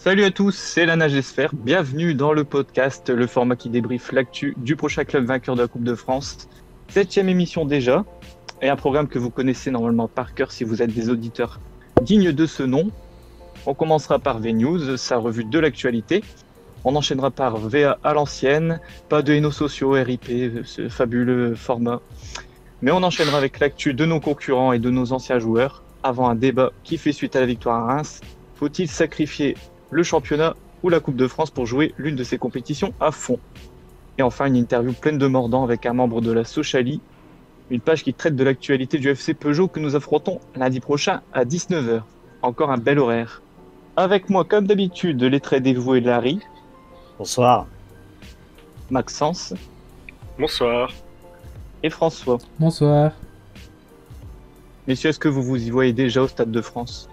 Salut à tous, c'est la Nagesphère. Bienvenue dans le podcast, le format qui débriefe l'actu du prochain club vainqueur de la Coupe de France. 7e émission déjà, et un programme que vous connaissez normalement par cœur si vous êtes des auditeurs dignes de ce nom. On commencera par VNews, sa revue de l'actualité. On enchaînera par VA à l'ancienne, pas de hainaux sociaux, RIP, ce fabuleux format. Mais on enchaînera avec l'actu de nos concurrents et de nos anciens joueurs, avant un débat qui fait suite à la victoire à Reims. Faut-il sacrifier le championnat ou la Coupe de France pour jouer l'une de ces compétitions à fond? Et enfin, une interview pleine de mordants avec un membre de la Sochali, une page qui traite de l'actualité du FC Peugeot que nous affrontons lundi prochain à 19h. Encore un bel horaire. Avec moi, comme d'habitude, les très dévoués Larry. Bonsoir. Maxence. Bonsoir. Et François. Bonsoir. Messieurs, est-ce que vous vous y voyez déjà au Stade de France?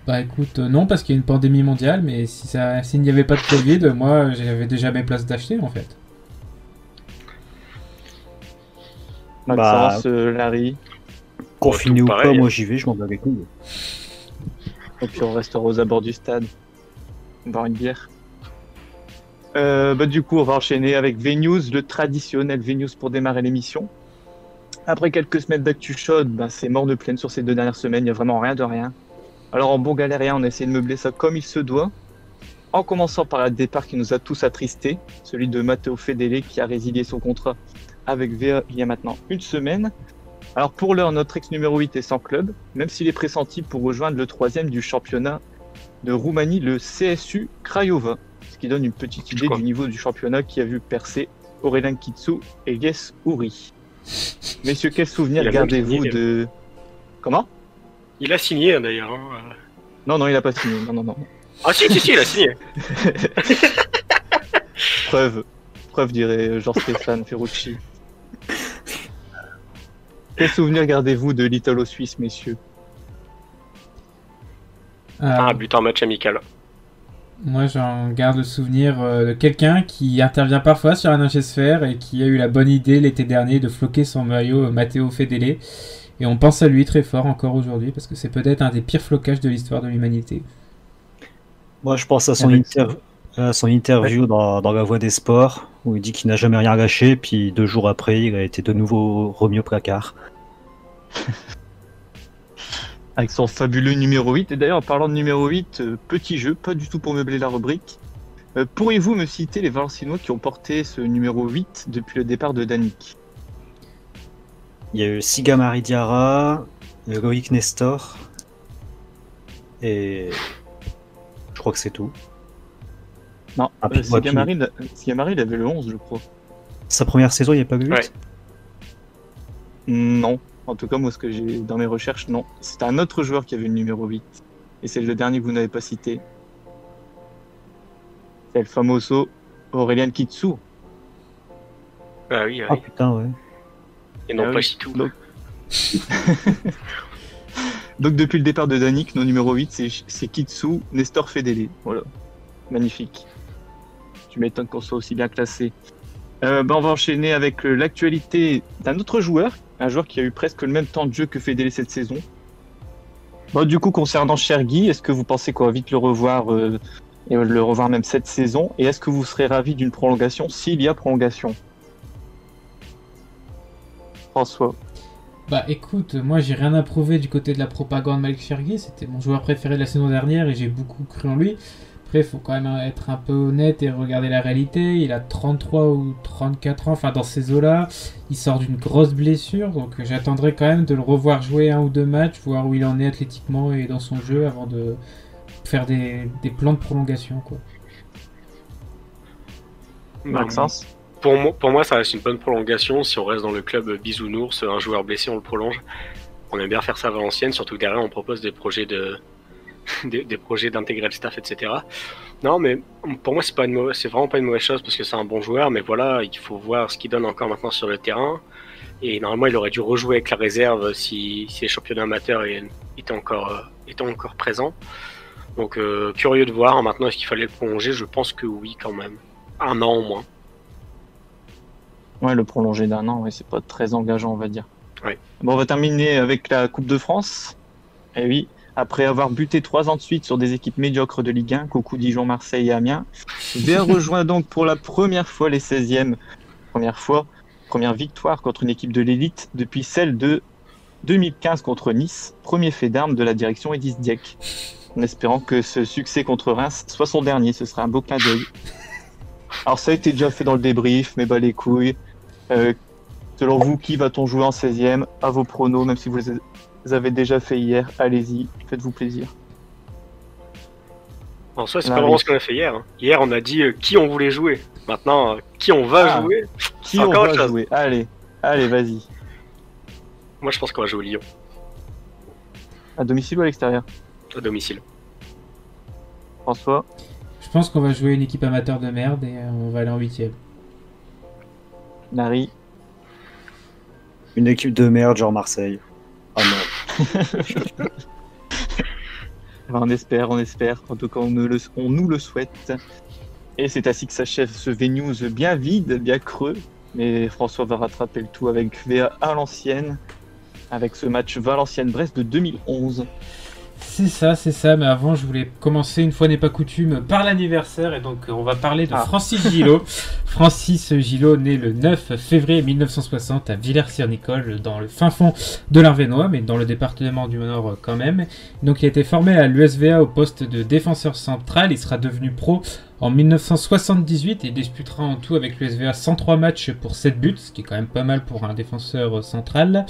Bah écoute, non, parce qu'il y a une pandémie mondiale, mais s'il n'y avait pas de Covid, moi j'avais déjà mes places d'acheter en fait. Maxence, Larry. Confiné ou pareil, pas, hein. moi j'y vais, je m'en bats les couilles. Et puis on restera aux abords du stade. Boire une bière. Du coup, on va enchaîner avec VNews, le traditionnel VNews pour démarrer l'émission. Après quelques semaines d'actu chaude, c'est mort de plaine sur ces 2 dernières semaines, il n'y a vraiment rien de rien. Alors en bon galérien, on a essayé de meubler ça comme il se doit, en commençant par un départ qui nous a tous attristés, celui de Matteo Fedele qui a résilié son contrat avec VA il y a maintenant une semaine. Alors pour l'heure, notre ex numéro 8 est sans club, même s'il est pressenti pour rejoindre le 3e du championnat de Roumanie, le CSU Craiova, ce qui donne une petite idée du niveau du championnat qui a vu percer Aurélien Kitsou et Guess Ouri. Messieurs, quel souvenir gardez-vous de... Comment? Il a signé d'ailleurs. Hein. Non, il a pas signé. Non. Ah si, il a signé. Preuve, dirait Jean-Stéphane Ferrucci. Quel souvenir gardez-vous de l'Italo-Suisse, messieurs? Un but en match amical. Moi j'en garde le souvenir de quelqu'un qui intervient parfois sur la Nagesphère et qui a eu la bonne idée l'été dernier de floquer son maillot Matteo Fedele. Et on pense à lui très fort encore aujourd'hui parce que c'est peut-être un des pires flocages de l'histoire de l'humanité. Moi je pense à son, interview dans La Voix des Sports où il dit qu'il n'a jamais rien lâché, puis 2 jours après il a été de nouveau remis au placard. Avec son fabuleux numéro 8. Et d'ailleurs, en parlant de numéro 8, petit jeu, pas du tout pour meubler la rubrique. Pourriez-vous me citer les Valenciennois qui ont porté ce numéro 8 depuis le départ de Danick? Il y a eu Siga Diarra, Loïc Nestor, et je crois que c'est tout. Non, Sigamari, il avait le 11, je crois. Sa première saison, il n'y a pas eu 8 Ouais. Non, en tout cas, moi, ce que j'ai dans mes recherches, non. C'est un autre joueur qui avait le numéro 8. Et c'est le dernier que vous n'avez pas cité. C'est le famoso Aurélien Kitsou. Ah oui. Ah putain, ouais. Et non pas oui. Chitou. Donc depuis le départ de Danick, nos numéro 8, c'est Kitsou, Nestor Fedele. Voilà, magnifique. Tu m'étonnes qu'on soit aussi bien classé. On va enchaîner avec l'actualité d'un autre joueur, un joueur qui a eu presque le même temps de jeu que Fedele cette saison. Du coup, concernant Chergui, est-ce que vous pensez qu'on va vite le revoir et le revoir même cette saison? Et est-ce que vous serez ravi d'une prolongation s'il y a prolongation? François. Bah écoute, moi j'ai rien à prouver du côté de la propagande Malik Chergui, c'était mon joueur préféré de la saison dernière et j'ai beaucoup cru en lui. Après, il faut quand même être un peu honnête et regarder la réalité. Il a 33 ou 34 ans, enfin dans ces eaux-là. Il sort d'une grosse blessure, donc j'attendrai quand même de le revoir jouer 1 ou 2 matchs, voir où il en est athlétiquement et dans son jeu avant de faire des plans de prolongation, quoi. Maxence. Pour moi, ça reste une bonne prolongation. Si on reste dans le club bisounours, un joueur blessé, on le prolonge. On aime bien faire ça à Valenciennes, surtout que derrière, on propose des projets des projets d'intégrer le staff, etc. Non, mais pour moi, c'est vraiment pas une mauvaise chose parce que c'est un bon joueur, mais voilà, il faut voir ce qu'il donne encore maintenant sur le terrain. Et normalement, il aurait dû rejouer avec la réserve si les championnats amateurs étaient encore présents. Donc, curieux de voir. Maintenant, est-ce qu'il fallait le prolonger? Je pense que oui, quand même. 1 an au moins. Ouais, le prolonger d'1 an, ouais, c'est pas très engageant, on va dire. Ouais. On va terminer avec la Coupe de France. Et oui, après avoir buté 3 ans de suite sur des équipes médiocres de Ligue 1, Coucou, Dijon, Marseille et Amiens, VA rejoint donc pour la première fois les 16e. Première victoire contre une équipe de l'élite depuis celle de 2015 contre Nice, premier fait d'armes de la direction Edis Dieck. En espérant que ce succès contre Reims soit son dernier, ce sera un beau clin d'œil. Alors ça a été déjà fait dans le débrief, mais bah les couilles. Selon vous, qui va-t-on jouer en 16e? À vos pronos, même si vous les avez déjà fait hier, allez-y, faites-vous plaisir. En soi, c'est pas vraiment ce qu'on a fait hier. Hier, on a dit qui on voulait jouer. Maintenant, qui on va jouer, qui on va jouer. Allez, vas-y. Moi, je pense qu'on va jouer Lyon. À domicile ou à l'extérieur? À domicile. François? Je pense qu'on va jouer une équipe amateur de merde et on va aller en 8e. Nari? Une équipe de merde, genre Marseille. Ah non. On espère. En tout cas, on nous le souhaite. Et c'est ainsi que s'achève ce V-News bien vide, bien creux. Mais François va rattraper le tout avec VA à l'ancienne, avec ce match Valenciennes-Brest de 2011. C'est ça, mais avant je voulais commencer, une fois n'est pas coutume, par l'anniversaire, et donc on va parler de Francis Gillot. Francis Gillot, né le 9 février 1960 à Villers-sur-Nicole, dans le fin fond de l'Arvénois, mais dans le département du Nord quand même. Donc il a été formé à l'USVA au poste de défenseur central, il sera devenu pro en 1978 et disputera en tout avec l'USVA 103 matchs pour 7 buts, ce qui est quand même pas mal pour un défenseur central.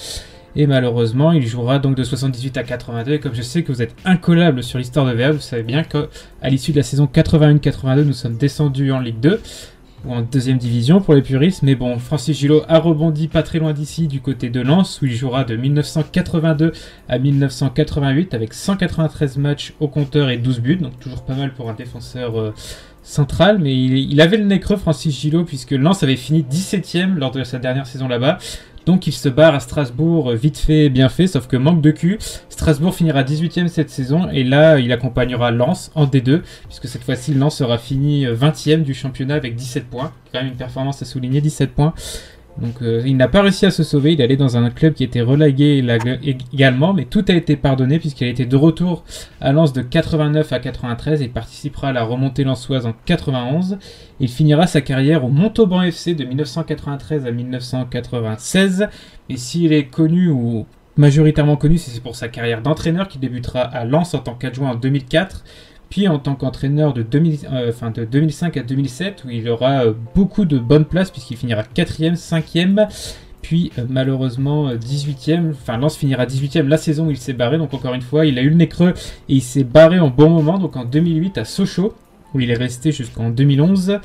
Et malheureusement, il jouera donc de 78 à 82. Et comme je sais que vous êtes incollable sur l'histoire de VA, vous savez bien qu'à l'issue de la saison 81-82, nous sommes descendus en Ligue 2, ou en deuxième division pour les puristes. Mais bon, Francis Gillot a rebondi pas très loin d'ici, du côté de Lens, où il jouera de 1982 à 1988, avec 193 matchs au compteur et 12 buts. Donc toujours pas mal pour un défenseur central. Mais il avait le nez creux, Francis Gillot, puisque Lens avait fini 17ème lors de sa dernière saison là-bas. Donc il se barre à Strasbourg vite fait, bien fait, sauf que manque de cul. Strasbourg finira 18ème cette saison et là il accompagnera Lens en D2, puisque cette fois-ci Lens sera fini 20ème du championnat avec 17 points. Quand même une performance à souligner, 17 points. Donc il n'a pas réussi à se sauver, il allait dans un club qui était relégué également, mais tout a été pardonné puisqu'il a été de retour à Lens de 89 à 93 et participera à la remontée lensoise en 91. Il finira sa carrière au Montauban FC de 1993 à 1996, et s'il est connu ou majoritairement connu, c'est pour sa carrière d'entraîneur qui débutera à Lens en tant qu'adjoint en 2004. Puis en tant qu'entraîneur de 2005 à 2007, où il aura beaucoup de bonnes places, puisqu'il finira 4e, 5e, puis malheureusement 18e. Enfin, Lens finira 18e la saison où il s'est barré, donc encore une fois, il a eu le nez creux et il s'est barré en bon moment, donc en 2008 à Sochaux, où il est resté jusqu'en 2011.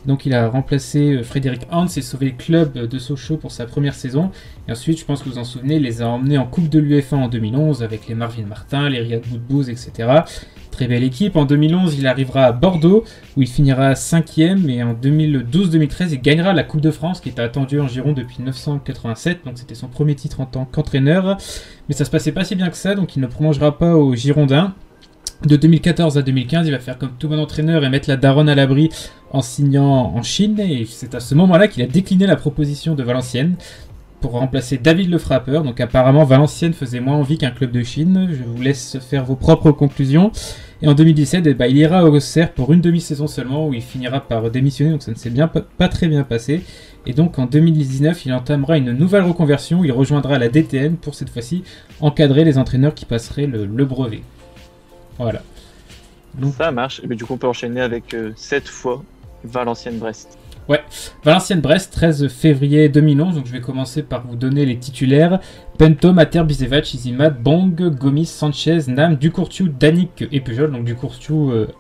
Donc il a remplacé Frédéric Hans et sauvé le club de Sochaux pour sa première saison. Et ensuite, je pense que vous en souvenez, il les a emmenés en Coupe de l'UEFA en 2011, avec les Marvin Martin, les Riyad Boudbouz, etc. Très belle équipe. En 2011, il arrivera à Bordeaux, où il finira 5e, et en 2012-2013, il gagnera la Coupe de France, qui était attendue en Gironde depuis 1987, donc c'était son premier titre en tant qu'entraîneur. Mais ça se passait pas si bien que ça, donc il ne prolongera pas aux Girondins. De 2014 à 2015, il va faire comme tout bon entraîneur et mettre la daronne à l'abri en signant en Chine, et c'est à ce moment-là qu'il a décliné la proposition de Valenciennes pour remplacer David Le Frappeur. Donc apparemment Valenciennes faisait moins envie qu'un club de Chine. Je vous laisse faire vos propres conclusions. Et en 2017, il ira au Auxerre pour une demi-saison seulement, où il finira par démissionner, donc ça ne s'est pas très bien passé. Et donc en 2019, il entamera une nouvelle reconversion, il rejoindra la DTN pour cette fois-ci encadrer les entraîneurs qui passeraient le brevet. Voilà. Donc, ça marche, mais du coup on peut enchaîner avec 7 fois Valenciennes-Brest. Ouais, Valenciennes-Brest, 13 février 2011, donc je vais commencer par vous donner les titulaires. Pento, Mater, Bisevac, Izimat, Bong, Gomis, Sanchez, Nam, Ducourciu, Danic et Pujol. Donc Ducourciu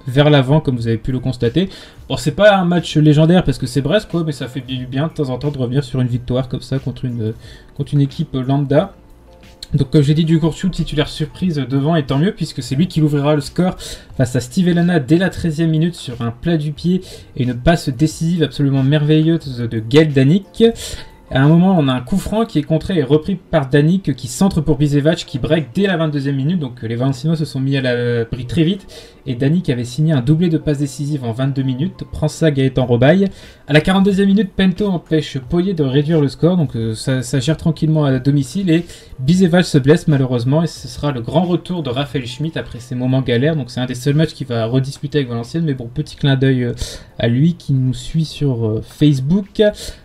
vers l'avant, comme vous avez pu le constater. Bon, c'est pas un match légendaire parce que c'est Brest, quoi, mais ça fait du bien de temps en temps de revenir sur une victoire comme ça contre une équipe lambda. Donc comme j'ai dit, Ducourciu, titulaire surprise devant, et tant mieux puisque c'est lui qui ouvrira le score face à Steve Elana dès la 13e minute sur un plat du pied et une passe décisive absolument merveilleuse de Gaël Danic. À un moment, on a un coup franc qui est contré et repris par Danic qui centre pour Bisevac qui break dès la 22e minute. Donc les Valenciennois se sont mis à l'abri très vite et Dani qui avait signé un doublé de passes décisives en 22 minutes. Prend ça Gaëtan Robaille. À la 42e minute, Pento empêche Poyet de réduire le score, donc ça gère tranquillement à domicile et Bizeval se blesse malheureusement et ce sera le grand retour de Raphaël Schmitt après ces moments galères, donc c'est un des seuls matchs qu'il va redisputer avec Valenciennes, mais bon, petit clin d'œil à lui qui nous suit sur Facebook.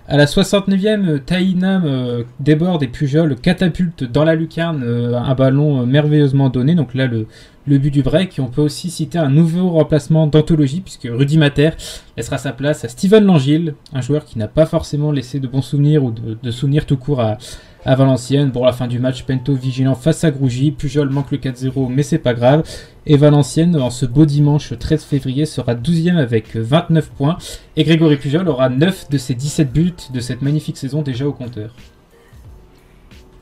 À la 69e, Taïnam déborde et Pujol catapulte dans la lucarne un ballon merveilleusement donné, donc là le but du break. Et on peut aussi citer un nouveau remplacement d'anthologie puisque Rudy Mater laissera sa place à Steven Langille, un joueur qui n'a pas forcément laissé de bons souvenirs ou de souvenirs tout court à Valenciennes. Bon, à la fin du match, Pento vigilant face à Grougy, Pujol manque le 4-0 mais c'est pas grave. Et Valenciennes, en ce beau dimanche 13 février, sera 12e avec 29 points. Et Grégory Pujol aura 9 de ses 17 buts de cette magnifique saison déjà au compteur.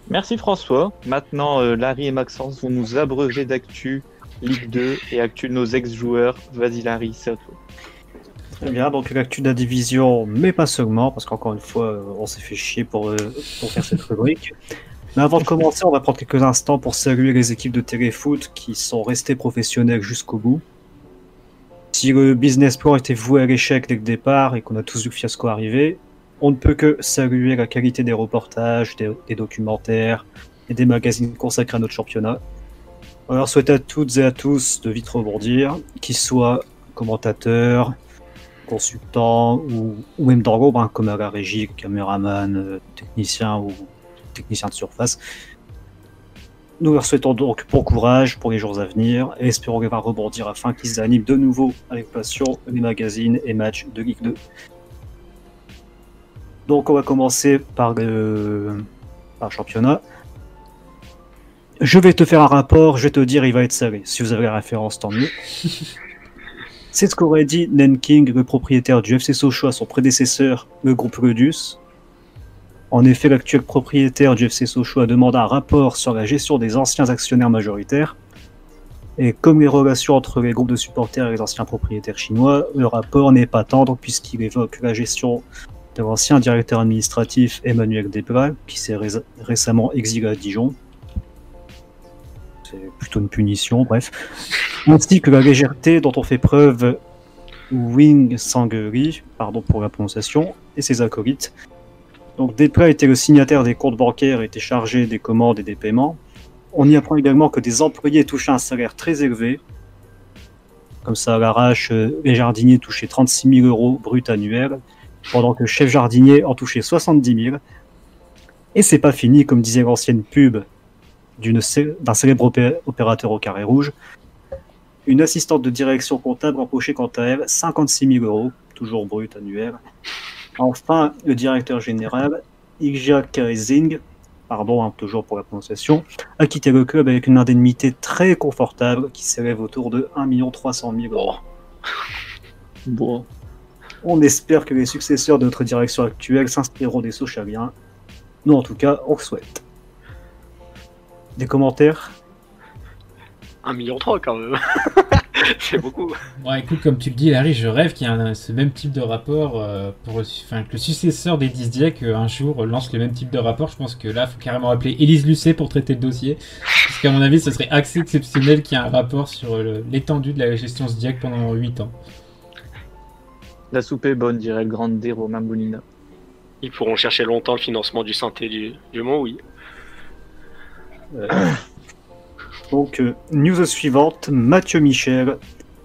Merci François. Maintenant, Larry et Maxence vont nous abreuver d'actu Ligue 2 et actu de nos ex-joueurs. Vas-y Larry, c'est à toi. Très bien, donc l'actu de la division, mais pas seulement, parce qu'encore une fois, on s'est fait chier pour faire cette rubrique. Mais avant de commencer, on va prendre quelques instants pour saluer les équipes de Téléfoot qui sont restées professionnelles jusqu'au bout. Si le business plan était voué à l'échec dès le départ et qu'on a tous vu le fiasco arriver, on ne peut que saluer la qualité des reportages, des documentaires et des magazines consacrés à notre championnat. On leur souhaite à toutes et à tous de vite rebondir, qu'ils soient commentateurs, consultants ou même dans l'ombre, comme à la régie, caméraman, technicien ou technicien de surface. Nous leur souhaitons donc bon courage pour les jours à venir et espérons les voir rebondir afin qu'ils animent de nouveau avec passion les magazines et matchs de Ligue 2. Donc on va commencer par le championnat. Je vais te faire un rapport, je vais te dire il va être salé. Si vous avez la référence, tant mieux. C'est ce qu'aurait dit Nanking, le propriétaire du FC Sochaux, à son prédécesseur, le groupe Redius. En effet, l'actuel propriétaire du FC Sochaux a demandé un rapport sur la gestion des anciens actionnaires majoritaires. Et comme les relations entre les groupes de supporters et les anciens propriétaires chinois, le rapport n'est pas tendre puisqu'il évoque la gestion de l'ancien directeur administratif Emmanuel Desplat, qui s'est récemment exilé à Dijon. C'est plutôt une punition, bref. Ainsi que la légèreté dont ont fait preuve Wing Sangeri, pardon pour la prononciation, et ses acolytes. Donc Desplat était le signataire des comptes bancaires et était chargé des commandes et des paiements. On y apprend également que des employés touchaient un salaire très élevé. Comme ça, à l'arrache, les jardiniers touchaient 36 000 € bruts annuels, pendant que le chef jardinier en touchait 70 000. Et c'est pas fini, comme disait l'ancienne pub d'un célèbre opérateur au carré rouge. Une assistante de direction comptable empochait quant à elle 56 000 €, toujours brut annuel. Enfin, le directeur général, Ijia Kaezing, pardon, toujours pour la prononciation, a quitté le club avec une indemnité très confortable qui s'élève autour de 1 300 000 €. Bon. On espère que les successeurs de notre direction actuelle s'inspireront des Sochaliens. Nous, en tout cas, on le souhaite. Des commentaires ? 1,3 million quand même. C'est beaucoup. Bon, écoute, comme tu le dis, Larry, je rêve qu'il y ait ce même type de rapport que le successeur d'Edis Dieck un jour lance le même type de rapport. Je pense que là, il faut carrément appeler Élise Lucet pour traiter le dossier. Parce qu'à mon avis, ce serait assez exceptionnel qu'il y ait un rapport sur l'étendue de la gestion Dieck pendant 8 ans. La soupe est bonne, dirait le grand D Romain Bonina. Ils pourront chercher longtemps le financement du synthé du Mont, oui. Donc, news suivante, Mathieu Michel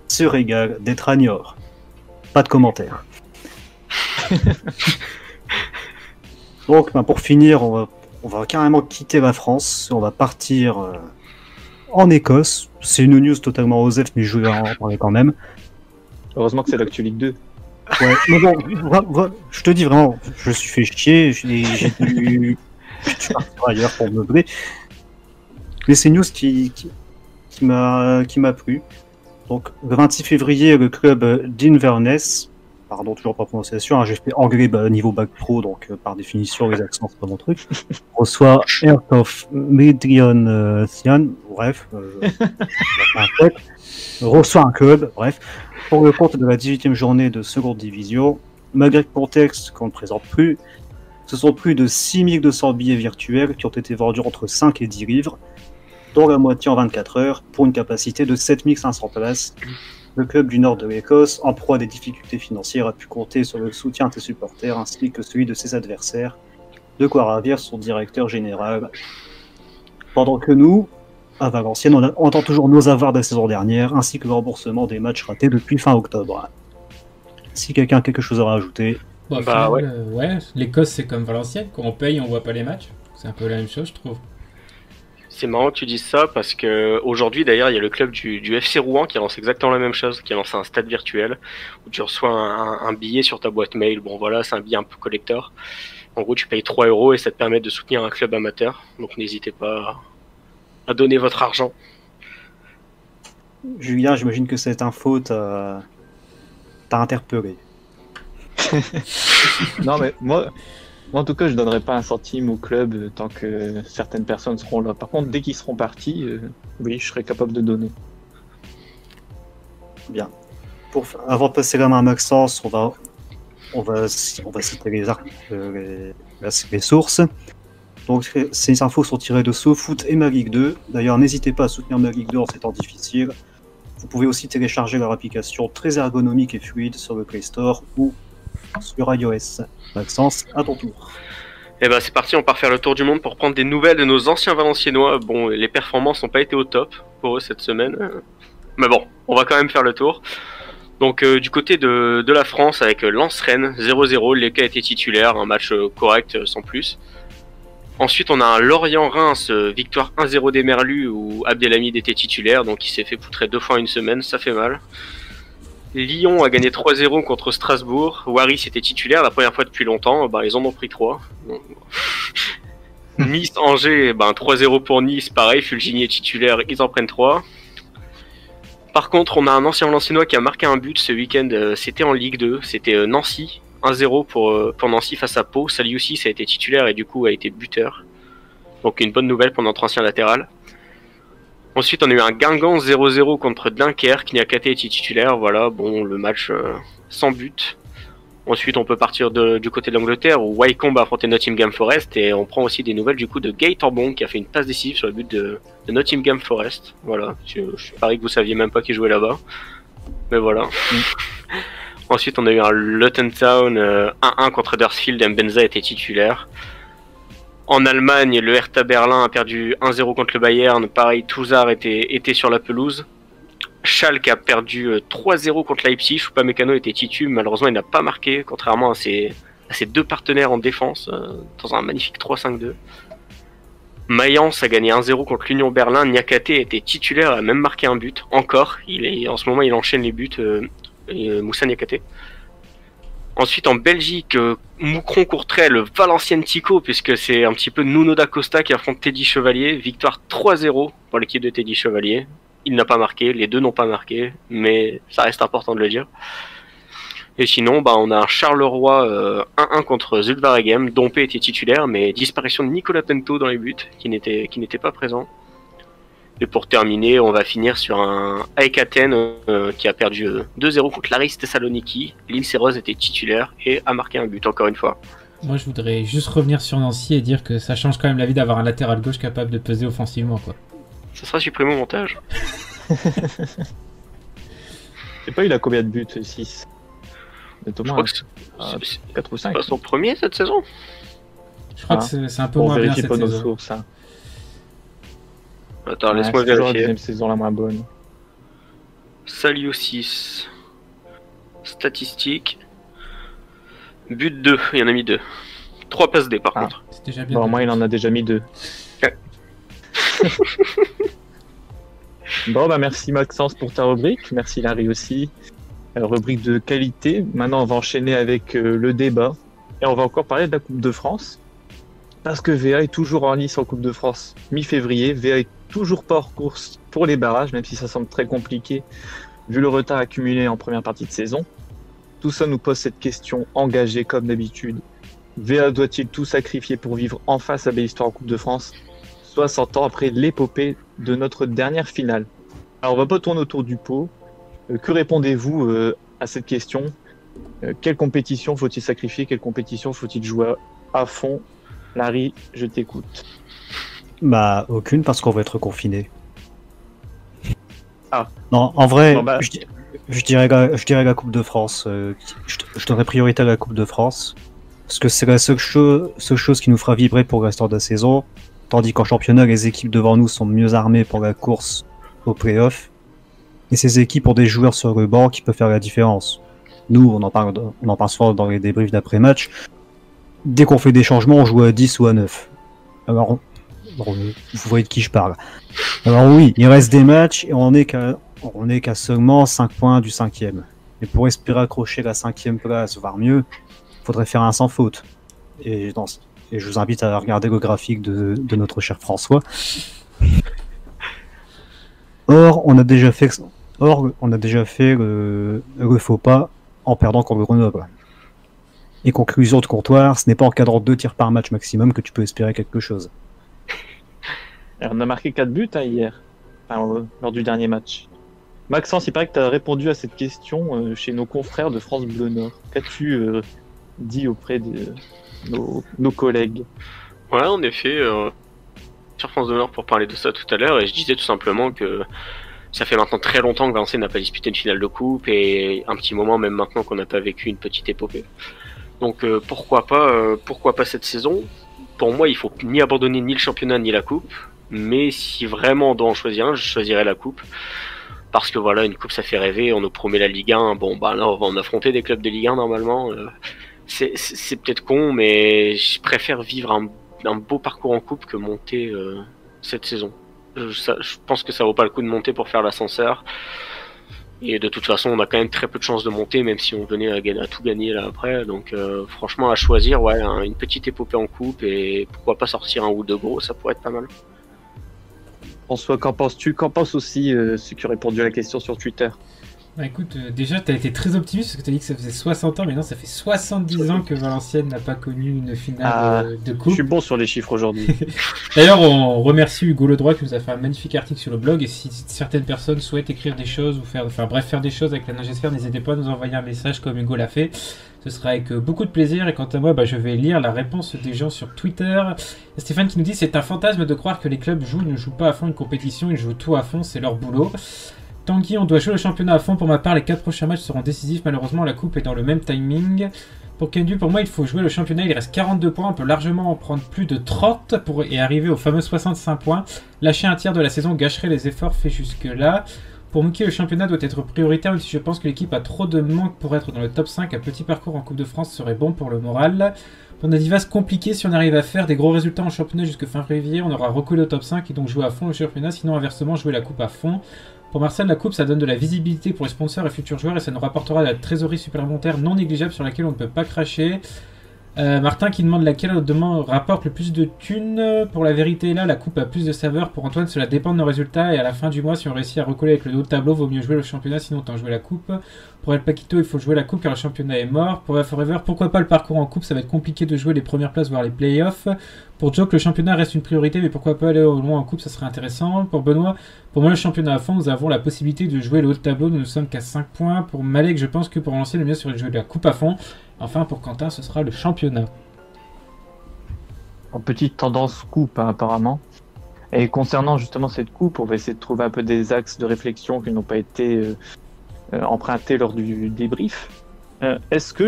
se régale d'être à Niort. Pas de commentaire. Donc, pour finir, on va carrément quitter la France. On va partir en Écosse. C'est une news totalement osef, mais je vais en parler quand même. Heureusement que c'est l'actu Ligue 2. Ouais, mais bon, je te dis vraiment, je me suis fait chier, j'ai dû partir ailleurs pour me meubler. Mais c'est une news qui m'a plu. Donc, le 26 février, le club d'Inverness, pardon, toujours pas prononciation, j'ai fait anglais niveau bac pro, donc par définition, les accents, c'est pas mon truc, reçoit Heart of Medrion Sian, bref, reçoit un club, bref, pour le compte de la 18e journée de seconde division. Malgré le contexte qu'on ne présente plus, ce sont plus de 6200 billets virtuels qui ont été vendus entre 5 et 10 livres. dont la moitié en 24 heures, pour une capacité de 7500 places. Le club du nord de l'Écosse, en proie à des difficultés financières, a pu compter sur le soutien de ses supporters ainsi que celui de ses adversaires, de quoi ravir son directeur général. Pendant que nous, à Valenciennes, on attend toujours nos avoirs de la saison dernière, ainsi que le remboursement des matchs ratés depuis fin octobre. Si quelqu'un a quelque chose à rajouter... Bon, Bah, ouais, l'Écosse c'est comme Valenciennes, quand on paye on voit pas les matchs. C'est un peu la même chose je trouve. C'est marrant que tu dises ça parce que aujourd'hui d'ailleurs il y a le club du FC Rouen qui lance exactement la même chose, qui a lancé un stade virtuel où tu reçois un billet sur ta boîte mail. Bon voilà, c'est un billet un peu collector. En gros tu payes 3 € et ça te permet de soutenir un club amateur. Donc n'hésitez pas à donner votre argent. Julien, j'imagine que cette info t'a interpellé. Non, mais moi, en tout cas, je donnerai pas un centime au club tant que certaines personnes seront là. Par contre, dès qu'ils seront partis, oui, je serai capable de donner. Bien. Avant de passer la main à Maxence, on va citer les sources. Donc, ces infos sont tirées de SoFoot et ma Ligue 2. D'ailleurs, n'hésitez pas à soutenir ma Ligue 2 en ces temps difficiles. Vous pouvez aussi télécharger leur application très ergonomique et fluide sur le Play Store ou sur iOS. Maxence, à ton tour. Et ben c'est parti, on part faire le tour du monde pour prendre des nouvelles de nos anciens Valenciennois. Bon, les performances n'ont pas été au top pour eux cette semaine. Mais bon, on va quand même faire le tour. Donc du côté de la France avec Lens-Rennes 0-0, Leka était titulaire, un match correct sans plus. Ensuite on a un Lorient-Reims, victoire 1-0 des Merlus où Abdelhamid était titulaire, donc il s'est fait poutrer 2 fois en une semaine, ça fait mal. Lyon a gagné 3-0 contre Strasbourg, Waris était titulaire la première fois depuis longtemps, ils en ont pris 3. Nice-Angers, 3-0 pour Nice, pareil, Fulgini est titulaire, ils en prennent 3. Par contre, on a un ancien Valenciennois qui a marqué un but ce week-end, c'était en Ligue 2, c'était Nancy, 1-0 pour Nancy face à Pau. Saliussi a été titulaire et du coup a été buteur. Donc une bonne nouvelle pour notre ancien latéral. Ensuite, on a eu un Guingamp 0-0 contre Dunkerque, Niakate était titulaire, voilà, bon, le match sans but. Ensuite, on peut partir du côté de l'Angleterre où Wycombe a affronté Nottingham Forest et on prend aussi des nouvelles du coup de Gaëtan Torbon qui a fait une passe décisive sur le but de Nottingham Forest. Voilà, je parie que vous saviez même pas qu'il jouait là-bas, mais voilà. Ensuite, on a eu un Luton Town 1-1 contre Huddersfield, Mbenza était titulaire. En Allemagne, le Hertha Berlin a perdu 1-0 contre le Bayern, pareil, Touzard était sur la pelouse. Schalke a perdu 3-0 contre Leipzig, Upamecano était titu, malheureusement il n'a pas marqué, contrairement à ses 2 partenaires en défense, dans un magnifique 3-5-2. Mayence a gagné 1-0 contre l'Union Berlin, Niakate était titulaire, a même marqué un but, encore, en ce moment il enchaîne les buts, Moussa Niakate. Ensuite en Belgique, Moucron-Courtrai, Valenciennes Tico, puisque c'est un petit peu Nuno da Costa qui affronte Teddy Chevalier, victoire 3-0 pour l'équipe de Teddy Chevalier. Il n'a pas marqué, les deux n'ont pas marqué, mais ça reste important de le dire. Et sinon, on a un Charleroi 1-1 contre Zulvaregem. Dompe était titulaire, mais disparition de Nicolas Tento dans les buts, qui n'était pas présent. Et pour terminer, on va finir sur un AEK Athènes qui a perdu 2-0 contre l'Aris Thessaloniki. Lindsay Rose était titulaire et a marqué un but encore une fois. Moi je voudrais juste revenir sur Nancy et dire que ça change quand même la vie d'avoir un latéral gauche capable de peser offensivement, quoi. Ça sera supprimé au montage. Je sais pas, il a combien de buts? 6. Je crois que c'est 4 ou 5. pas son premier cette saison. Je crois que c'est un peu moins bien cette nos saison. sources, hein. Attends, laisse-moi c'est toujours la vérifier. deuxième saison la moins bonne. Salio 6. Statistiques. But 2, il y en a mis 2. 3 passes D par contre. C'est déjà bien. Bon, moi, il en a déjà mis 2. Ouais. Bon, merci Maxence pour ta rubrique. Merci Larry aussi. Rubrique de qualité. Maintenant, on va enchaîner avec le débat. Et on va encore parler de la Coupe de France. Parce que VA est toujours en lice en Coupe de France mi-février. VA est toujours pas hors course pour les barrages, même si ça semble très compliqué vu le retard accumulé en première partie de saison. Tout ça nous pose cette question engagée comme d'habitude. VA doit-il tout sacrifier pour vivre enfin sa belle histoire en Coupe de France 60 ans après l'épopée de notre dernière finale? Alors on va pas tourner autour du pot. Que répondez-vous à cette question? Quelle compétition faut-il sacrifier? Quelle compétition faut-il jouer à fond? Larry, je t'écoute. Bah, aucune, parce qu'on va être confiné. Ah. Non, en vrai, Bon, bah, je dirais la Coupe de France. Je donnerais priorité à la Coupe de France. Parce que c'est la seule chose qui nous fera vibrer pour le restant de la saison. Tandis qu'en championnat, les équipes devant nous sont mieux armées pour la course au play-off. Et ces équipes ont des joueurs sur le banc qui peuvent faire la différence. Nous, on en parle souvent dans les débriefs d'après-match. Dès qu'on fait des changements, on joue à 10 ou à 9. Alors, vous voyez de qui je parle. Alors oui, il reste des matchs et on n'est qu'à seulement 5 points du 5e. Et pour espérer accrocher la 5e place, voire mieux, il faudrait faire un sans faute. Et je vous invite à regarder le graphique de notre cher François. Or, on a déjà fait le faux pas en perdant contre Grenoble. Et conclusion de comptoir, ce n'est pas en cadrant 2 tirs par match maximum que tu peux espérer quelque chose. on a marqué 4 buts hier, lors du dernier match. Maxence, il paraît que tu as répondu à cette question chez nos confrères de France Bleu Nord. Qu'as-tu dit auprès de nos collègues? Ouais, en effet, sur France Bleu Nord pour parler de ça tout à l'heure, et je disais tout simplement que ça fait maintenant très longtemps que Valenciennes n'a pas disputé une finale de coupe, et un petit moment même maintenant qu'on n'a pas vécu une petite épopée. Donc pourquoi pas cette saison? Pour moi, il faut ni abandonner ni le championnat ni la coupe, mais si vraiment on doit en choisir un, je choisirais la coupe. Parce que voilà, une coupe ça fait rêver, on nous promet la Ligue 1, bon bah là on va en affronter des clubs de Ligue 1 normalement. C'est peut-être con, mais je préfère vivre un beau parcours en coupe que monter cette saison. Je pense que ça vaut pas le coup de monter pour faire l'ascenseur. Et de toute façon, on a quand même très peu de chances de monter, même si on venait à tout gagner là après. Donc franchement, à choisir, ouais, une petite épopée en coupe et pourquoi pas sortir un ou deux gros, ça pourrait être pas mal. François, qu'en penses-tu? Qu'en pensent aussi ceux qui ont répondu à la question sur Twitter? Bah écoute, déjà t'as été très optimiste parce que t'as dit que ça faisait 60 ans, mais non, ça fait 70 ans que Valenciennes n'a pas connu une finale de coupe. Je suis bon sur les chiffres aujourd'hui. D'ailleurs, on remercie Hugo Ledroit qui nous a fait un magnifique article sur le blog, et si certaines personnes souhaitent écrire des choses ou faire des choses avec la Nagesphère, n'hésitez pas à nous envoyer un message comme Hugo l'a fait. Ce sera avec beaucoup de plaisir, et quant à moi, je vais lire la réponse des gens sur Twitter. Stéphane qui nous dit: c'est un fantasme de croire que les clubs ne jouent pas à fond une compétition, ils jouent tout à fond, c'est leur boulot. Tanguy, on doit jouer le championnat à fond. Pour ma part, les 4 prochains matchs seront décisifs. Malheureusement, la coupe est dans le même timing. Pour Kendu, pour moi, il faut jouer le championnat. Il reste 42 points. On peut largement en prendre plus de 30 et arriver aux fameux 65 points. Lâcher un tiers de la saison gâcherait les efforts faits jusque-là. Pour Mouki, le championnat doit être prioritaire, même si je pense que l'équipe a trop de manque pour être dans le top 5. Un petit parcours en Coupe de France serait bon pour le moral. Pour Nadivas, compliqué. Si on arrive à faire des gros résultats en championnat jusqu'à fin février, on aura recollé au top 5 et donc jouer à fond le championnat. Sinon, inversement, jouer la coupe à fond. Pour Marcel, la coupe, ça donne de la visibilité pour les sponsors et futurs joueurs et ça nous rapportera de la trésorerie supplémentaire non négligeable sur laquelle on ne peut pas cracher. Martin qui demande laquelle rapporte le plus de thunes. Pour la vérité, là, la coupe a plus de saveur. Pour Antoine, cela dépend de nos résultats et à la fin du mois, si on réussit à recoller avec le haut de tableau, vaut mieux jouer le championnat, sinon autant jouer la coupe. Pour El Paquito, il faut jouer la coupe car le championnat est mort. Pour Forever, pourquoi pas le parcours en coupe, ça va être compliqué de jouer les premières places, voire les playoffs. Pour Joke, le championnat reste une priorité, mais pourquoi pas aller au loin en coupe, ça serait intéressant. Pour Benoît, pour moi, le championnat à fond, nous avons la possibilité de jouer le haut de tableau, nous ne sommes qu'à 5 points. Pour Malek, je pense que pour lancer le mieux serait de jouer la coupe à fond. Enfin, pour Quentin, ce sera le championnat. En petite tendance coupe, apparemment. Et concernant justement cette coupe, on va essayer de trouver un peu des axes de réflexion qui n'ont pas été empruntés lors du débrief. Est-ce que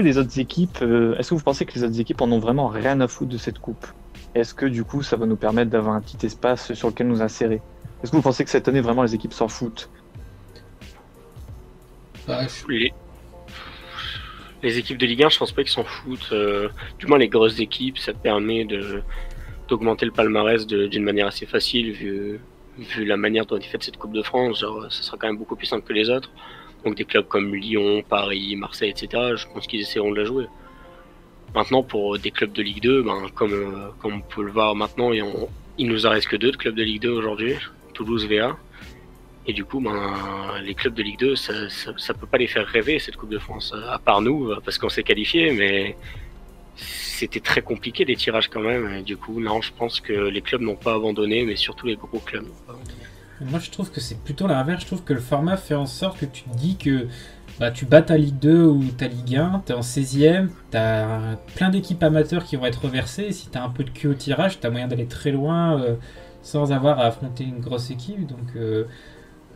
vous pensez que les autres équipes en ont vraiment rien à foutre de cette coupe? Est-ce que du coup ça va nous permettre d'avoir un petit espace sur lequel nous insérer? Est-ce que vous pensez que cette année vraiment les équipes s'en foutent? Les équipes de Ligue 1, je pense pas qu'ils s'en foutent. Du moins les grosses équipes, ça te permet d'augmenter le palmarès d'une manière assez facile vu la manière dont est faite cette Coupe de France. Genre, ça sera quand même beaucoup plus simple que les autres. Donc des clubs comme Lyon, Paris, Marseille, etc., je pense qu'ils essaieront de la jouer. Maintenant, pour des clubs de Ligue 2, comme on peut le voir maintenant, il nous en reste que 2 de clubs de Ligue 2 aujourd'hui, Toulouse, VA. Et du coup, les clubs de Ligue 2, ça peut pas les faire rêver, cette Coupe de France. À part nous, parce qu'on s'est qualifié, mais c'était très compliqué les tirages quand même. Et du coup, non, je pense que les clubs n'ont pas abandonné, mais surtout les gros clubs n'ont pas abandonné. Moi, je trouve que c'est plutôt l'inverse. Je trouve que le format fait en sorte que tu te dis que tu bats ta Ligue 2 ou ta Ligue 1, t'es en 16ème, t'as plein d'équipes amateurs qui vont être reversées. Et si t'as un peu de cul au tirage, t'as moyen d'aller très loin sans avoir à affronter une grosse équipe. Donc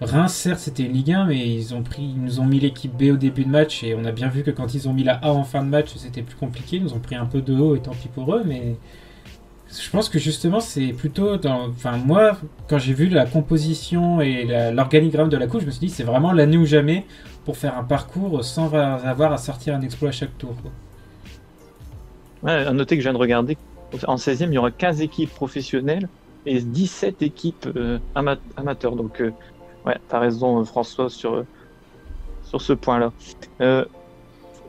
Reims, certes, c'était une Ligue 1, mais ils nous ont mis l'équipe B au début de match, et on a bien vu que quand ils ont mis la A en fin de match, c'était plus compliqué. Ils nous ont pris un peu de haut, et tant pis pour eux, mais je pense que justement, c'est plutôt Enfin, moi, quand j'ai vu la composition et l'organigramme de la coupe, je me suis dit, c'est vraiment l'année ou jamais pour faire un parcours sans avoir à sortir un exploit à chaque tour, quoi. Ouais, à noter que je viens de regarder, en 16e, il y aura 15 équipes professionnelles et 17 équipes amateurs. Donc, ouais, t'as raison, François, sur ce point-là.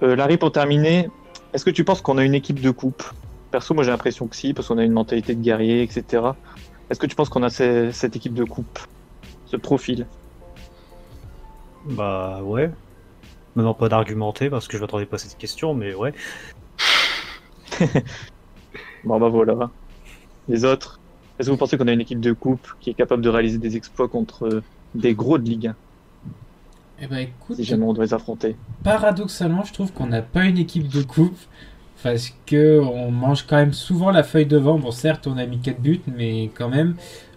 Larry, pour terminer, est-ce que tu penses qu'on a une équipe de coupe? Perso, moi j'ai l'impression que si, parce qu'on a une mentalité de guerrier, etc. Est-ce que tu penses qu'on a cette équipe de coupe, ce profil? Bah ouais. Maintenant, pas d'argumenter parce que je m'attendais pas à cette question, mais ouais. Bon bah voilà. Les autres, est-ce que vous pensez qu'on a une équipe de coupe qui est capable de réaliser des exploits contre des gros de Ligue 1, Eh ben écoute, si jamais on doit les affronter? paradoxalement, je trouve qu'on n'a pas une équipe de coupe parce que on mange quand même souvent la feuille devant. Bon, certes, on a mis 4 buts, mais quand même,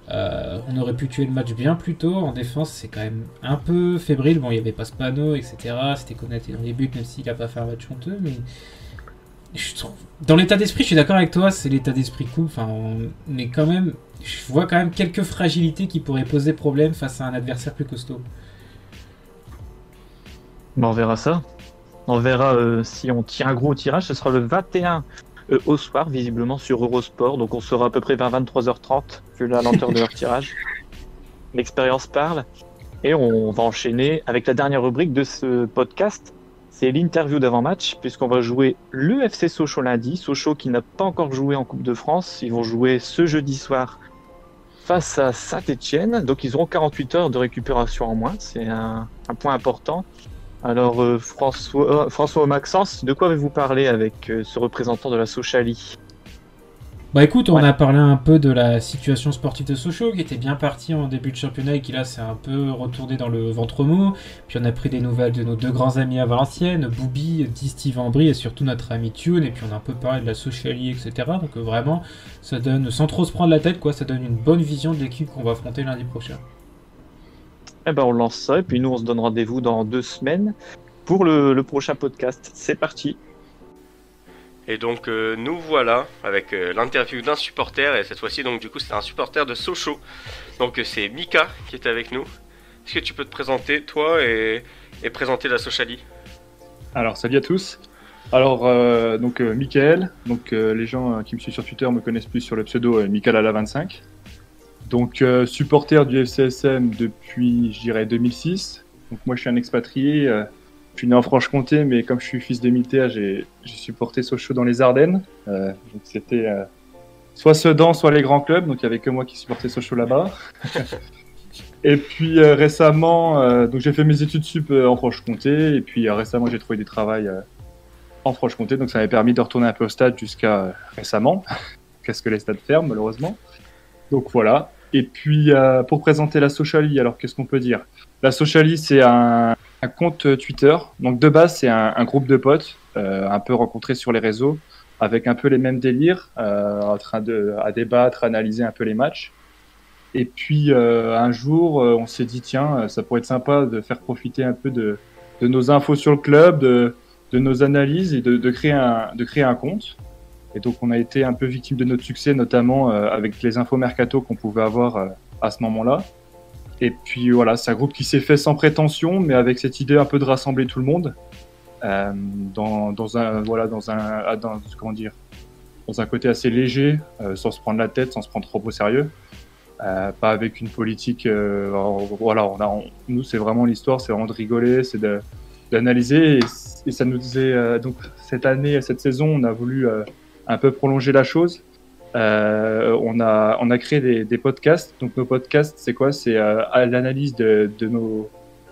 on aurait pu tuer le match bien plus tôt. En défense, c'est quand même un peu fébrile. Bon, il n'y avait pas Spano, etc. C'était Konaté dans les buts, même s'il n'a pas fait un match honteux, mais je trouve... Dans l'état d'esprit, je suis d'accord avec toi, c'est l'état d'esprit coupe. Enfin, on est quand même... Je vois quand même quelques fragilités qui pourraient poser problème face à un adversaire plus costaud. Bon, on verra ça. On verra si on tire un gros tirage. Ce sera le 21 au soir, visiblement sur Eurosport. Donc on sera à peu près vers 23h30, vu la lenteur de leur tirage. L'expérience parle. Et on va enchaîner avec la dernière rubrique de ce podcast. C'est l'interview d'avant-match, puisqu'on va jouer le FC Sochaux lundi. Sochaux qui n'a pas encore joué en Coupe de France. Ils vont jouer ce jeudi soir face à Saint-Etienne. Donc ils auront 48 heures de récupération en moins. C'est un point important. Alors François Maxence, de quoi avez-vous parlé avec ce représentant de la Sochalie? Bah écoute, on Ouais. a parlé un peu de la situation sportive de Sochaux qui était bien partie en début de championnat et qui là s'est un peu retourné dans le ventre mou. Puis on a pris des nouvelles de nos deux grands amis à Valenciennes, Boubi, Steve Ambry et surtout notre ami Thune. Et puis on a un peu parlé de la Sochalie, etc. Donc vraiment, ça donne, sans trop se prendre la tête, quoi, ça donne une bonne vision de l'équipe qu'on va affronter lundi prochain. Eh ben on lance ça et puis nous on se donne rendez-vous dans 2 semaines pour le prochain podcast. C'est parti. Et donc nous voilà avec l'interview d'un supporter, et cette fois-ci donc du coup c'est un supporter de Sochaux. Donc c'est Mika qui est avec nous. Est-ce que tu peux te présenter toi et présenter la Sochalie? Alors, salut à tous. Alors, Mickaël. Donc, les gens qui me suivent sur Twitter me connaissent plus sur le pseudo MickaelAla25. Donc, supporter du FCSM depuis, je dirais, 2006. Donc, moi, je suis un expatrié. Je suis né en Franche-Comté, mais comme je suis fils de militaire, j'ai supporté Sochaux dans les Ardennes. Donc, c'était soit Sedan, soit les grands clubs. Donc, il n'y avait que moi qui supportais Sochaux là-bas. Et puis récemment, donc j'ai fait mes études sup en Franche-Comté, et puis récemment j'ai trouvé du travail en Franche-Comté, donc ça m'avait permis de retourner un peu au stade jusqu'à récemment, qu'est-ce que les stades ferment malheureusement. Donc voilà. Et puis pour présenter la Sochalie, alors qu'est-ce qu'on peut dire? La Sochalie, c'est un compte Twitter, donc de base c'est un groupe de potes, un peu rencontrés sur les réseaux, avec un peu les mêmes délires, en train à débattre, analyser un peu les matchs. Et puis un jour, on s'est dit tiens, ça pourrait être sympa de faire profiter un peu de nos infos sur le club, de nos analyses et de créer un compte. Et donc on a été un peu victime de notre succès, notamment avec les infos mercato qu'on pouvait avoir à ce moment-là. Et puis voilà, c'est un groupe qui s'est fait sans prétention, mais avec cette idée un peu de rassembler tout le monde dans un côté assez léger, sans se prendre la tête, sans se prendre trop au sérieux. Pas avec une politique. Nous, c'est vraiment l'histoire, c'est vraiment de rigoler, c'est d'analyser. Et ça nous disait. Donc, cette année, cette saison, on a voulu un peu prolonger la chose. On a créé des podcasts. Donc, nos podcasts, c'est quoi? C'est à l'analyse de nos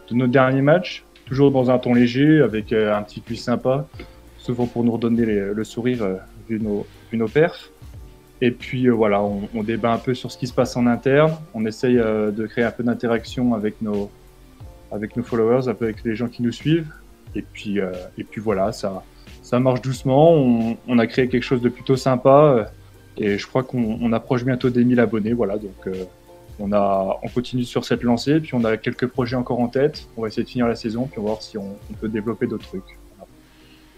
derniers matchs, toujours dans un ton léger, avec un petit quiz sympa, souvent pour nous redonner le sourire vu nos perfs. Et puis voilà, on débat un peu sur ce qui se passe en interne. On essaye de créer un peu d'interaction avec nos followers, un peu avec les gens qui nous suivent. Et puis voilà, ça marche doucement. On a créé quelque chose de plutôt sympa. Et je crois qu'on approche bientôt des 1000 abonnés, voilà, donc on continue sur cette lancée, puis on a quelques projets encore en tête. On va essayer de finir la saison, puis on va voir si on peut développer d'autres trucs.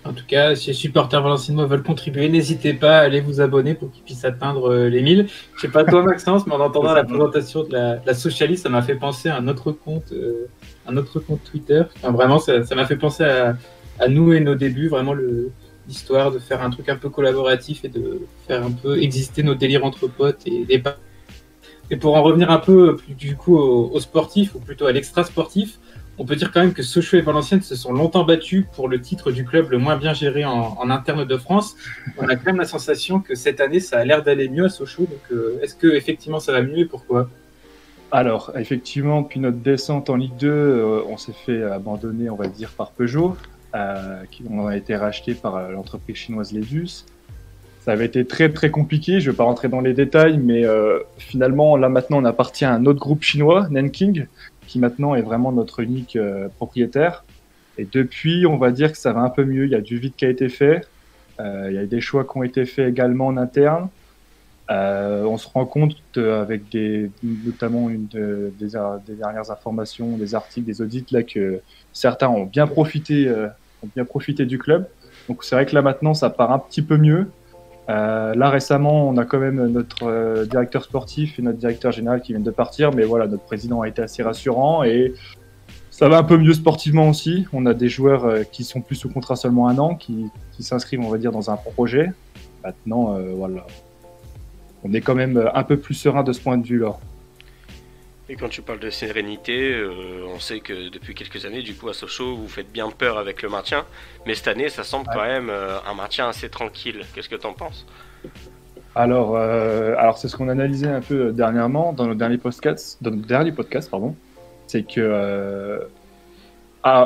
En tout cas, si les supporters valenciennois veulent contribuer, n'hésitez pas à aller vous abonner pour qu'ils puissent atteindre les 1000. Je sais pas toi, Maxence, mais en entendant la présentation de la Socialiste, ça m'a fait penser à un autre compte Twitter. Enfin, vraiment, ça m'a fait penser à nous et nos débuts, vraiment l'histoire de faire un truc un peu collaboratif et de faire un peu exister nos délires entre potes et pour en revenir un peu du coup au sportif, ou plutôt à l'extra-sportif, on peut dire quand même que Sochaux et Valenciennes se sont longtemps battus pour le titre du club le moins bien géré en interne de France. On a quand même la sensation que cette année, ça a l'air d'aller mieux à Sochaux. Donc, est-ce que effectivement ça va mieux et pourquoi ? Alors, effectivement, depuis notre descente en Ligue 2, on s'est fait abandonner, on va dire, par Peugeot, qui on a été racheté par l'entreprise chinoise Ledus. Ça avait été très très compliqué, je ne vais pas rentrer dans les détails, mais finalement, là maintenant, on appartient à un autre groupe chinois, Nanking, qui maintenant est vraiment notre unique propriétaire. Et depuis, on va dire que ça va un peu mieux. Il y a du vide qui a été fait. Il y a des choix qui ont été faits également en interne. On se rend compte avec notamment des dernières informations, des articles, des audits, là, que certains ont bien profité du club. Donc c'est vrai que là maintenant, ça part un petit peu mieux. Là récemment, on a quand même notre directeur sportif et notre directeur général qui viennent de partir, mais voilà, notre président a été assez rassurant et ça va un peu mieux sportivement aussi. On a des joueurs qui sont plus sous contrat seulement 1 an, qui s'inscrivent, on va dire, dans un projet. Maintenant, voilà, on est quand même un peu plus serein de ce point de vue-là. Et quand tu parles de sérénité, on sait que depuis quelques années, du coup, à Sochaux, vous faites bien peur avec le maintien. Mais cette année, ça semble quand même un maintien assez tranquille. Qu'est-ce que tu en penses ? Alors, c'est ce qu'on analysait un peu dernièrement dans nos derniers podcasts, pardon. C'est que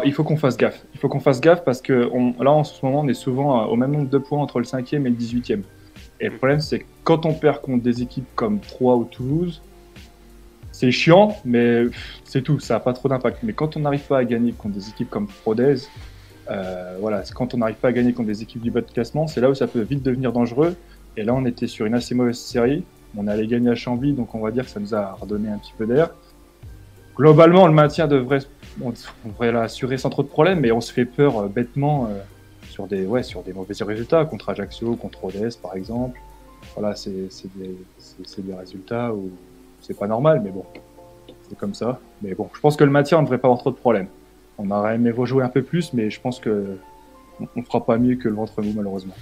il faut qu'on fasse gaffe. Il faut qu'on fasse gaffe parce que là, en ce moment, on est souvent au même nombre de points entre le 5e et le 18e. Et le problème, c'est que quand on perd contre des équipes comme Troyes ou Toulouse, c'est chiant, mais c'est tout, ça n'a pas trop d'impact. Mais quand on n'arrive pas à gagner contre des équipes comme Rodez, voilà, quand on n'arrive pas à gagner contre des équipes du bas de classement, c'est là où ça peut vite devenir dangereux. Et là, on était sur une assez mauvaise série. On allait gagner à Chambly, donc on va dire que ça nous a redonné un petit peu d'air. Globalement, le maintien on devrait l'assurer sans trop de problèmes, mais on se fait peur bêtement sur des mauvais résultats, contre Ajaccio, contre Rodez par exemple. Voilà, c'est des résultats où c'est pas normal, mais bon, c'est comme ça. Mais bon, je pense que le maintien, on ne devrait pas avoir trop de problèmes. On aurait aimé rejouer un peu plus, mais je pense que on fera pas mieux que le ventre mou, malheureusement.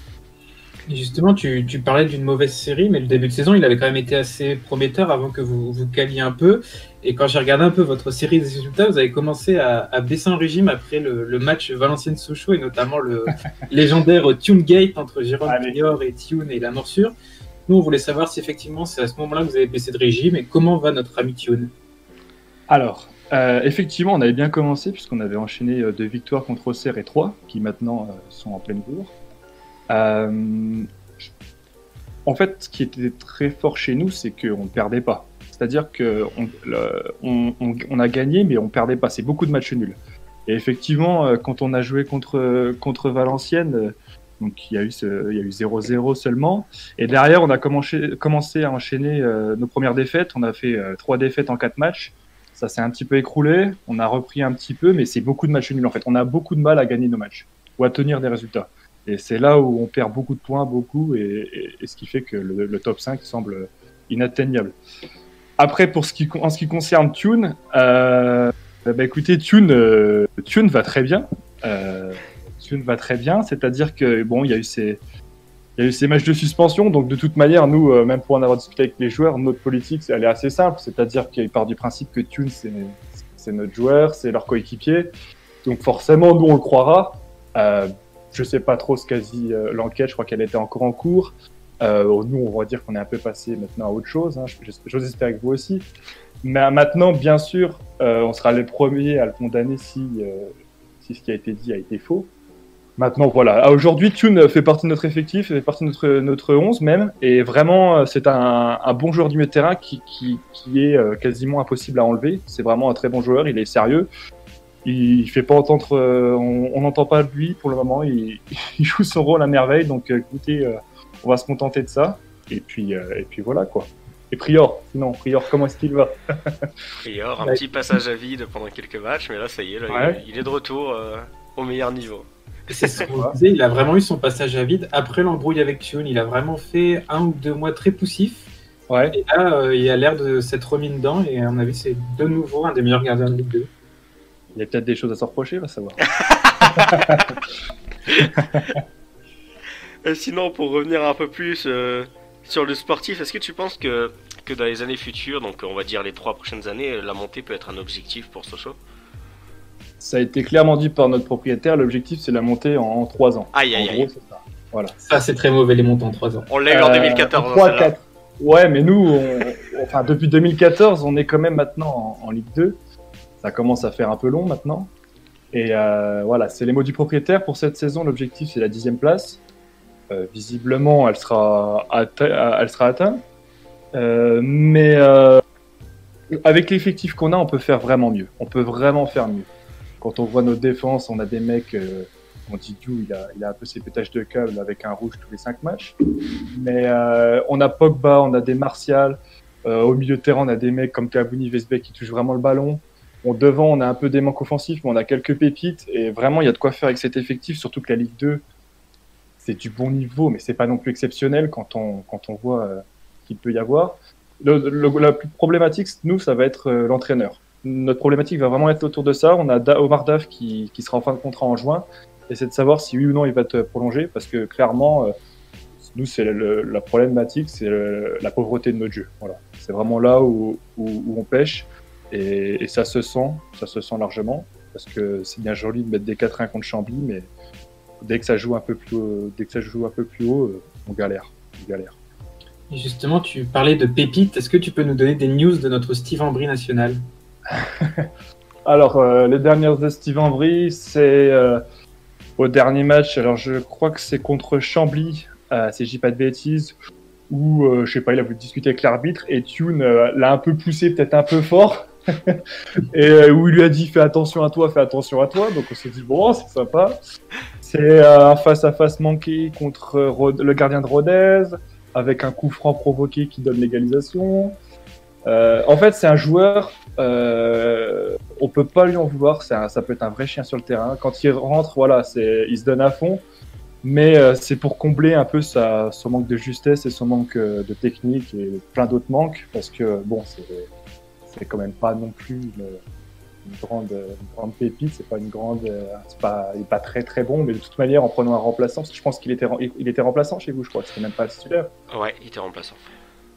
Et justement, tu parlais d'une mauvaise série, mais le début de saison, il avait quand même été assez prometteur avant que vous caliez un peu. Et quand j'ai regardé un peu votre série de résultats, vous avez commencé à baisser en régime après le match Valenciennes-Sochaux, et notamment le légendaire Tune Gate entre Jérôme Prior et Tune et la morsure. Nous, on voulait savoir si effectivement c'est à ce moment-là que vous avez baissé de régime et comment va notre ami Tune. Alors, effectivement, on avait bien commencé puisqu'on avait enchaîné 2 victoires contre Auxerre et Troyes, qui maintenant sont en pleine bourre. En fait, ce qui était très fort chez nous, c'est qu'on ne perdait pas. C'est-à-dire qu'on a gagné, mais on ne perdait pas. C'est beaucoup de matchs nuls. Et effectivement, quand on a joué contre Valenciennes, donc il y a eu 0-0 seulement. Et derrière, on a commencé à enchaîner nos premières défaites. On a fait 3 défaites en 4 matchs. Ça s'est un petit peu écroulé. On a repris un petit peu, mais c'est beaucoup de matchs nuls en fait. On a beaucoup de mal à gagner nos matchs ou à tenir des résultats. Et c'est là où on perd beaucoup de points, et ce qui fait que le top 5 semble inatteignable. Après, en ce qui concerne Tune, écoutez, Tune va très bien. Tune va très bien, c'est-à-dire que bon, il y a eu ces matchs de suspension, donc de toute manière, nous, même pour en avoir discuté avec les joueurs, notre politique, elle est assez simple, c'est-à-dire qu'il part du principe que Tune, c'est notre joueur, c'est leur coéquipier, donc forcément, nous, on le croira. Je sais pas trop ce qu'a dit l'enquête, je crois qu'elle était encore en cours. Nous, on va dire qu'on est un peu passé maintenant à autre chose. Hein. J'ose espérer que vous aussi. Mais maintenant, bien sûr, on sera les premiers à le condamner si ce qui a été dit a été faux. Maintenant, voilà. Aujourd'hui, Tune fait partie de notre effectif, fait partie de notre 11 même. Et vraiment, c'est un bon joueur du milieu de terrain qui est quasiment impossible à enlever. C'est vraiment un très bon joueur, il est sérieux. Il fait pas entendre, on n'entend pas de lui pour le moment. Il joue son rôle à merveille. Donc, écoutez, on va se contenter de ça. Et puis voilà quoi. Et Prior, comment est-ce qu'il va? Prior, un petit passage à vide pendant quelques matchs, mais là ça y est, il est de retour au meilleur niveau. C'est ce qu'on disait, il a vraiment eu son passage à vide après l'embrouille avec Tune. Il a vraiment fait 1 ou 2 mois très poussifs. Ouais. Et là, il a l'air de s'être remis dedans. Et à mon avis, c'est de nouveau un des meilleurs gardiens de Ligue 2. Il y a peut-être des choses à se reprocher, on va savoir. Sinon, pour revenir un peu plus sur le sportif, est-ce que tu penses que dans les années futures, donc on va dire les 3 prochaines années, la montée peut être un objectif pour Sochaux? Ça a été clairement dit par notre propriétaire, l'objectif c'est la montée en 3 ans. Aïe, en aïe, gros, aïe. c'est ça. Voilà. Ça, c'est très mauvais, les montants en 3 ans. On l'a eu en 2014. 3, 4. Ouais, mais nous, depuis 2014, on est quand même maintenant en Ligue 2. Ça commence à faire un peu long maintenant. Et voilà, c'est les mots du propriétaire. Pour cette saison, l'objectif c'est la 10e place. Visiblement, elle sera atteinte. Mais avec l'effectif qu'on a, on peut faire vraiment mieux. On peut vraiment faire mieux. Quand on voit nos défenses, on a des mecs, on dit Diou, il a un peu ses pétages de câble avec un rouge tous les 5 matchs. Mais on a Pogba, on a des Martial. Au milieu de terrain, on a des mecs comme Kabouni, Vesbeck qui touchent vraiment le ballon. Devant, on a un peu des manques offensifs, mais on a quelques pépites. Et vraiment, il y a de quoi faire avec cet effectif, surtout que la Ligue 2, c'est du bon niveau, mais c'est pas non plus exceptionnel quand on voit qu'il peut y avoir. La plus problématique, nous, ça va être l'entraîneur. Notre problématique va vraiment être autour de ça. On a Omar Daf qui sera en fin de contrat en juin. Et c'est de savoir si oui ou non il va te prolonger, parce que clairement, nous, c'est la problématique, c'est la pauvreté de notre jeu. Voilà. C'est vraiment là où on pêche. Et ça se sent largement, parce que c'est bien joli de mettre des 4-1 contre Chambly, mais dès que ça joue un peu plus haut, on galère. Et justement, tu parlais de pépites. Est-ce que tu peux nous donner des news de notre Steve Ambry national? Alors, les dernières de Steve Ambry, c'est au dernier match. Alors, je crois que c'est contre Chambly, si je dis pas de bêtises, où, je sais pas, il a voulu discuter avec l'arbitre et Tune l'a un peu poussé, peut-être un peu fort. Et où il lui a dit fais attention à toi. Donc on s'est dit bon, c'est sympa. C'est un face-à-face manqué contre le gardien de Rodez, avec un coup franc provoqué qui donne l'égalisation. En fait, c'est un joueur, on peut pas lui en vouloir. Ça peut être un vrai chien sur le terrain. Quand il rentre, voilà, il se donne à fond. Mais c'est pour combler un peu son manque de justesse et son manque de technique et plein d'autres manques, parce que bon, c'est quand même pas non plus une grande pépite, c'est pas une grande, il est pas très très bon, mais de toute manière en prenant un remplaçant, parce que je pense qu'il était remplaçant chez vous, je crois, c'était même pas le titulaire. Ouais, il était remplaçant.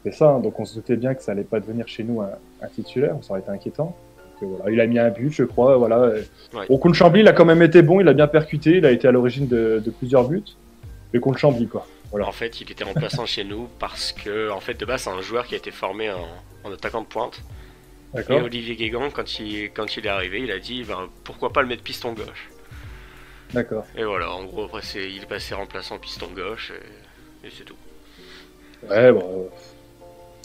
C'est ça, hein, donc on se doutait bien que ça allait pas devenir chez nous un titulaire, ça aurait été inquiétant. Donc, voilà, il a mis un but, je crois, voilà. Ouais. Au contre Chambly, il a quand même été bon, il a bien percuté, il a été à l'origine de plusieurs buts, mais contre Chambly quoi. Voilà. En fait, il était remplaçant chez nous parce que, en fait, de base, c'est un joueur qui a été formé en attaquant de pointe. D'accord. Et Olivier Guégan, quand il est arrivé, il a dit pourquoi pas le mettre piston gauche. D'accord. Et voilà, en gros, après, il est passé remplaçant piston gauche et c'est tout. Ouais, bon,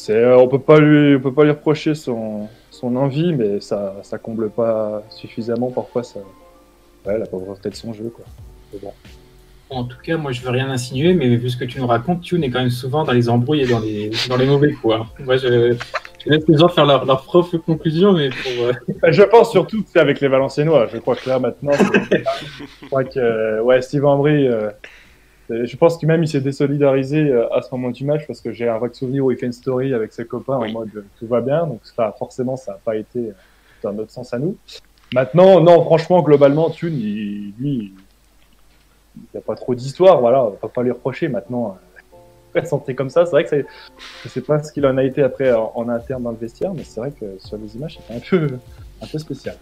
on peut pas lui reprocher son envie, mais ça comble pas suffisamment parfois la pauvreté de son jeu quoi. Mais bon. En tout cas, moi je veux rien insinuer, mais vu ce que tu nous racontes, Tune est quand même souvent dans les embrouilles et dans les mauvais coups. Hein. Moi je laisse les gens faire leur propre conclusion, mais pour. Je pense surtout que c'est avec les Valenciennois. Je crois que là maintenant, je crois que Steve Ambry, je pense que même il s'est désolidarisé à ce moment du match, parce que j'ai un vague souvenir où il fait une story avec ses copains en mode tout va bien, donc forcément ça n'a pas été dans notre sens à nous. Maintenant, non, franchement, globalement, Tune, lui, il n'y a pas trop d'histoire, voilà, on va pas lui reprocher maintenant. Présenté comme ça, c'est vrai que je sais pas ce qu'il en a été après en interne dans le vestiaire, mais c'est vrai que sur les images, c'était un peu spécial.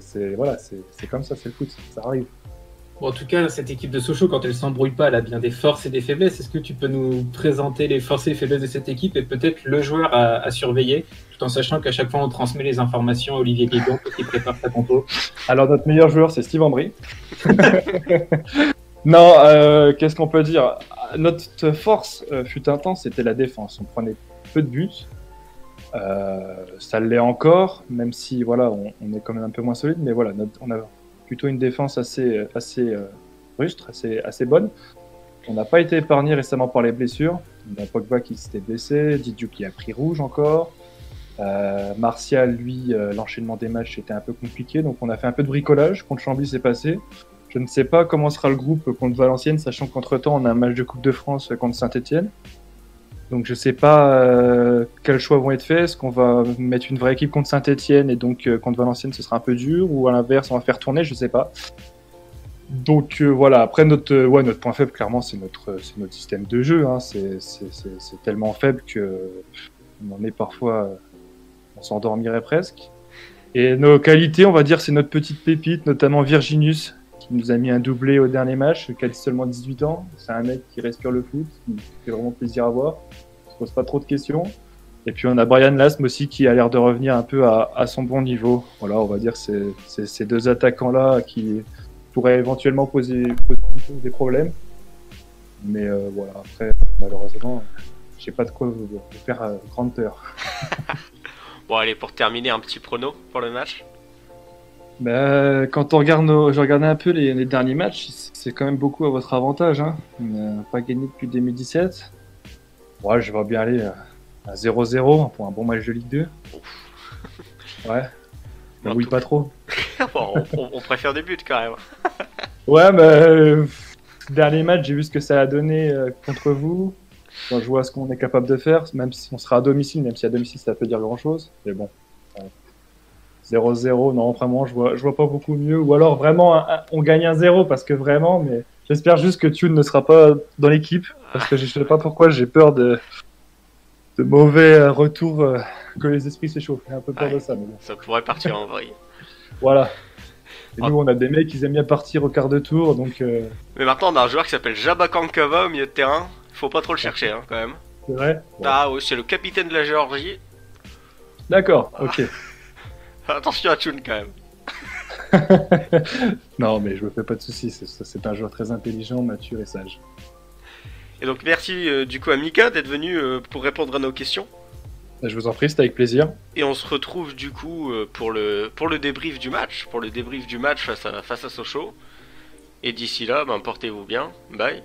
C'est comme ça, c'est le foot, ça arrive. Bon, en tout cas, cette équipe de Sochaux, quand elle s'embrouille pas, elle a bien des forces et des faiblesses. Est-ce que tu peux nous présenter les forces et les faiblesses de cette équipe et peut-être le joueur à surveiller, tout en sachant qu'à chaque fois on transmet les informations à Olivier Guégan qui prépare sa compo? Alors notre meilleur joueur, c'est Steve Ambry. Non, qu'est-ce qu'on peut dire? Notre force fut un temps, c'était la défense. On prenait peu de buts. Ça l'est encore, même si voilà, on est quand même un peu moins solide, mais voilà, on a plutôt une défense assez rustre, assez bonne. On n'a pas été épargné récemment par les blessures. On a Pogba qui s'était blessé, Didiou qui a pris rouge encore. Martial, lui, l'enchaînement des matchs était un peu compliqué, donc on a fait un peu de bricolage. Contre Chambly, c'est passé. Je ne sais pas comment sera le groupe contre Valenciennes, sachant qu'entre-temps, on a un match de Coupe de France contre Saint-Etienne. Donc je ne sais pas quels choix vont être faits. Est-ce qu'on va mettre une vraie équipe contre Saint-Etienne et donc contre Valenciennes, ce sera un peu dur, ou à l'inverse, on va faire tourner, je ne sais pas. Donc voilà, après notre point faible, clairement, c'est notre système de jeu. Hein. C'est tellement faible qu'on en est parfois, on s'endormirait presque. Et nos qualités, on va dire, c'est notre petite pépite, notamment Virginius, qui nous a mis un doublé au dernier match, qui a seulement 18 ans. C'est un mec qui respire le foot, qui fait vraiment plaisir à voir. Il se pose pas trop de questions. Et puis on a Brian Lasme aussi qui a l'air de revenir un peu à son bon niveau. Voilà, on va dire ces deux attaquants-là qui pourraient éventuellement poser des problèmes. Mais voilà, après, malheureusement, j'ai pas de quoi vous faire grande peur. Bon, allez, pour terminer, un petit prono pour le match. Quand on regarde je regardais un peu les derniers matchs, c'est quand même beaucoup à votre avantage. Hein. On n'a pas gagné depuis 2017. Ouais, je vais bien aller à 0-0 pour un bon match de Ligue 2. Ouais. Oui, pas trop. Bon, on préfère des buts quand même. Ouais, dernier match, j'ai vu ce que ça a donné contre vous. Quand je vois ce qu'on est capable de faire, même si on sera à domicile, même si à domicile ça peut dire grand chose. Mais bon. 0-0, non, vraiment, je vois pas beaucoup mieux. Ou alors, vraiment, on gagne 1-0 parce que vraiment, mais j'espère juste que Thune ne sera pas dans l'équipe. Parce que je sais pas pourquoi, j'ai peur de mauvais retours, que les esprits s'échauffent. J'ai un peu peur de ça. Mais bon. Ça pourrait partir en vrille. Voilà. Et nous, on a des mecs qui aiment bien partir au quart de tour, donc... Mais maintenant, on a un joueur qui s'appelle Jabba Kankava au milieu de terrain. Faut pas trop le chercher, hein, quand même. C'est vrai ? Ah oui, c'est le capitaine de la Géorgie. D'accord, ok. Attention à Thune, quand même. Non, mais je me fais pas de soucis. C'est un joueur très intelligent, mature et sage. Et donc, merci du coup à Mika d'être venu pour répondre à nos questions. Je vous en prie, c'était avec plaisir. Et on se retrouve du coup pour le débrief du match. Pour le débrief du match face à Sochaux. Et d'ici là, portez-vous bien. Bye.